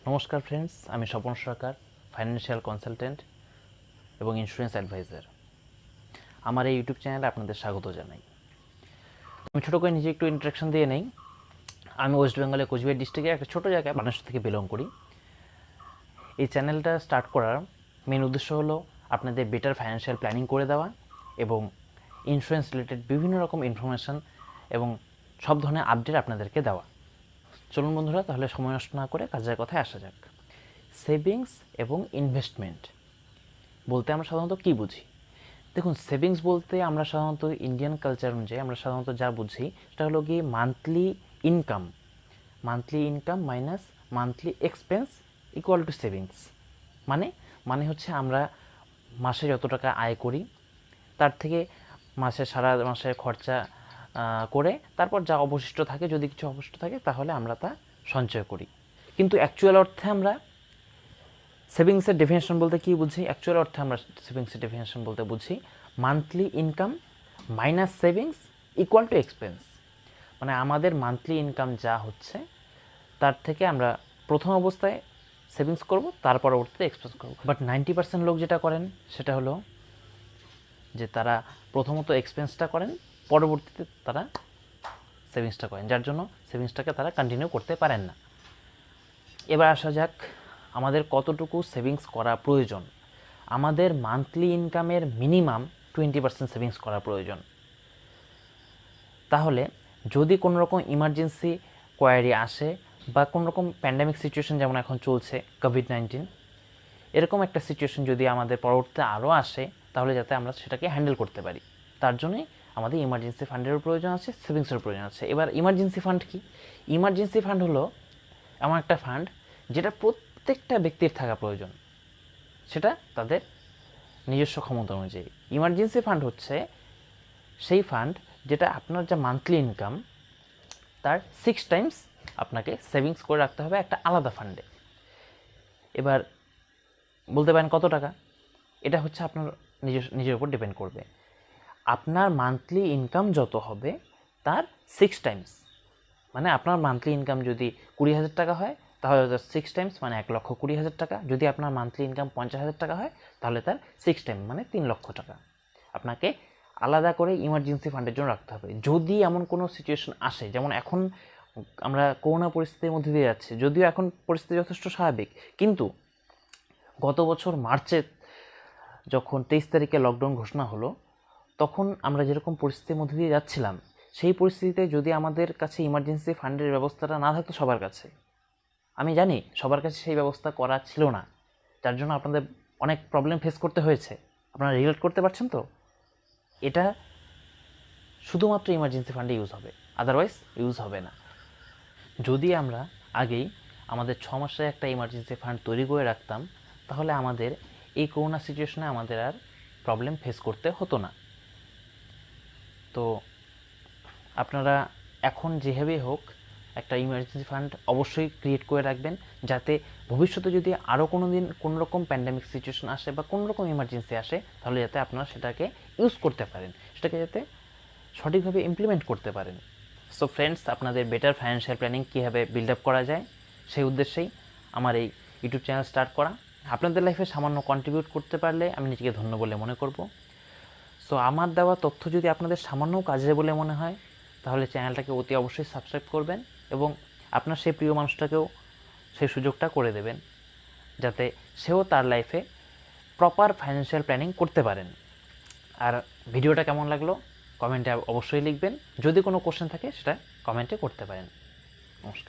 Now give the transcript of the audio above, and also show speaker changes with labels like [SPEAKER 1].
[SPEAKER 1] নমস্কার ফ্রেন্ডস, আমি স্বপন সরকার, financial consultant এবং ইন্স্যুরেন্স অ্যাডভাইজার। আমার এই ইউটিউব চ্যানেলে আপনাদের স্বাগত জানাই। আমি ছোটো করে নিজে একটু ইন্ট্রোডাকশন দিয়ে নেই। আমি ওয়েস্ট বেঙ্গলের কোচবিহার ডিস্ট্রিক্টের একটা ছোটো জায়গায় বানেশ্বর থেকে বিলং করি। এই চ্যানেলটা স্টার্ট করার মেন উদ্দেশ্য হলো আপনাদের বেটার ফাইন্যান্সিয়াল প্ল্যানিং করে দেওয়া এবং ইন্স্যুরেন্স রিলেটেড বিভিন্ন রকম ইনফরমেশান এবং সব ধরনের আপডেট আপনাদেরকে দেওয়া। চলুন বন্ধুরা, তাহলে সময় নষ্ট না করে কাজের কথায় আসা যাক। সেভিংস এবং ইনভেস্টমেন্ট বলতে আমরা সাধারণত কী বুঝি? দেখুন, সেভিংস বলতে আমরা সাধারণত ইন্ডিয়ান কালচার অনুযায়ী আমরা সাধারণত যা বুঝি সেটা হলো গিয়ে monthly income minus monthly expense equal to savings. মানে হচ্ছে আমরা মাসে যত টাকা আয় করি তার থেকে সারা মাসের খরচা করে তারপর যা অবশিষ্ট থাকে, যদি কিছু অবশিষ্ট থাকে তাহলে আমরা তা সঞ্চয় করি। কিন্তু অ্যাকচুয়াল অর্থে আমরা সেভিংসের ডেফিনেশন বলতে কী বুঝি? অ্যাকচুয়াল অর্থে আমরা সেভিংসের ডেফিনেশন বলতে বুঝি monthly income minus savings equal to expense. মানে আমাদের মান্থলি ইনকাম যা হচ্ছে তার থেকে আমরা প্রথম অবস্থায় সেভিংস করব, তার পরবর্তীতে এক্সপেন্স করব। বাট 90% লোক যেটা করেন সেটা হলো যে তারা প্রথমত এক্সপেন্সটা করেন, পরবর্তীতে তারা সেভিংসটা করেন, যার জন্য সেভিংসটাকে তারা কন্টিনিউ করতে পারেন না। এবার আসা যাক আমাদের কতটুকু সেভিংস করা প্রয়োজন। আমাদের মান্থলি ইনকামের মিনিমাম 20% সেভিংস করা প্রয়োজন। তাহলে যদি কোনো রকম ইমার্জেন্সি কোয়ারি আসে বা কোনো রকম প্যান্ডামিক সিচুয়েশন যেমন এখন চলছে কোভিড-19, এরকম একটা সিচুয়েশন যদি আমাদের পরবর্তীতে আরও আসে তাহলে যাতে আমরা সেটাকে হ্যান্ডেল করতে পারি, তার জন্যই আমাদের ইমার্জেন্সি ফান্ডেরও প্রয়োজন আছে, সেভিংসেরও প্রয়োজন আছে। এবার ইমার্জেন্সি ফান্ড কি? ইমার্জেন্সি ফান্ড হলো এমন একটা ফান্ড যেটা প্রত্যেকটা ব্যক্তির থাকা প্রয়োজন, সেটা তাদের নিজস্ব ক্ষমতা অনুযায়ী। ইমার্জেন্সি ফান্ড হচ্ছে সেই ফান্ড যেটা আপনার যা মান্থলি ইনকাম তার 6 টাইমস আপনাকে সেভিংস করে রাখতে হবে একটা আলাদা ফান্ডে। এবার বলতে পারেন কত টাকা? এটা হচ্ছে আপনার নিজের উপর ডিপেন্ড করবে। আপনার মান্থলি ইনকাম যত হবে তার 6 টাইমস, মানে আপনার মান্থলি ইনকাম যদি 20,000 টাকা হয় তাহলে তার 6 টাইমস মানে 1,20,000 টাকা। যদি আপনার মান্থলি ইনকাম 50,000 টাকা হয় তাহলে তার 6 টাইম মানে 3 লক্ষ টাকা আপনাকে আলাদা করে ইমার্জেন্সি ফান্ডের জন্য রাখতে হবে। যদি এমন কোনো সিচুয়েশন আসে, যেমন এখন আমরা করোনা পরিস্থিতির মধ্যে দিয়ে যাচ্ছি, যদিও এখন পরিস্থিতি যথেষ্ট স্বাভাবিক, কিন্তু গত বছর মার্চে যখন 23 তারিখে লকডাউন ঘোষণা হলো, তখন আমরা যেরকম পরিস্থিতির মধ্যে দিয়ে যাচ্ছিলাম, সেই পরিস্থিতিতে যদি আমাদের কাছে ইমার্জেন্সি ফান্ডের ব্যবস্থাটা না থাকতো সবার কাছে, আমি জানি সবার কাছে সেই ব্যবস্থা করা ছিল না, যার জন্য আপনাদের অনেক প্রবলেম ফেস করতে হয়েছে। আপনারা রিলেট করতে পারছেন তো? এটা শুধুমাত্র ইমার্জেন্সি ফান্ডে ইউজ হবে, আদারওয়াইজ ইউজ হবে না। যদি আমরা আগেই আমাদের 6 মাসের একটা ইমার্জেন্সি ফান্ড তৈরি করে রাখতাম তাহলে আমাদের এই করোনা সিচুয়েশনে আমাদের আর প্রবলেম ফেস করতে হতো না। তো আপনারা এখন যেভাবেই হোক একটা ইমার্জেন্সি ফান্ড অবশ্যই ক্রিয়েট করে রাখবেন, যাতে ভবিষ্যতে যদি আরও কোনো দিন কোনো রকম প্যান্ডামিক সিচুয়েশন আসে বা কোনো রকম ইমার্জেন্সি আসে তাহলে যাতে আপনারা সেটাকে ইউজ করতে পারেন, সেটাকে যাতে সঠিকভাবে ইমপ্লিমেন্ট করতে পারেন। সো ফ্রেন্ডস, আপনাদের বেটার ফাইন্যান্সিয়াল প্ল্যানিং কীভাবে বিল্ড আপ করা যায় সেই উদ্দেশ্যেই আমার এই ইউটিউব চ্যানেল স্টার্ট করা। আপনাদের লাইফে সামান্য কন্ট্রিবিউট করতে পারলে আমি নিজেকে ধন্য বলে মনে করব। সো আমার দেওয়া তথ্য যদি আপনাদের সামান্য কাজে বলে মনে হয় তাহলে চ্যানেলটাকে অতি অবশ্যই সাবস্ক্রাইব করবেন এবং আপনার সেই প্রিয় মানুষটাকেও সেই সুযোগটা করে দেবেন, যাতে সেও তার লাইফে প্রপার ফাইন্যান্সিয়াল প্ল্যানিং করতে পারেন। আর ভিডিওটা কেমন লাগলো কমেন্টে অবশ্যই লিখবেন। যদি কোনো কোশ্চেন থাকে সেটা কমেন্টে করতে পারেন। নমস্কার।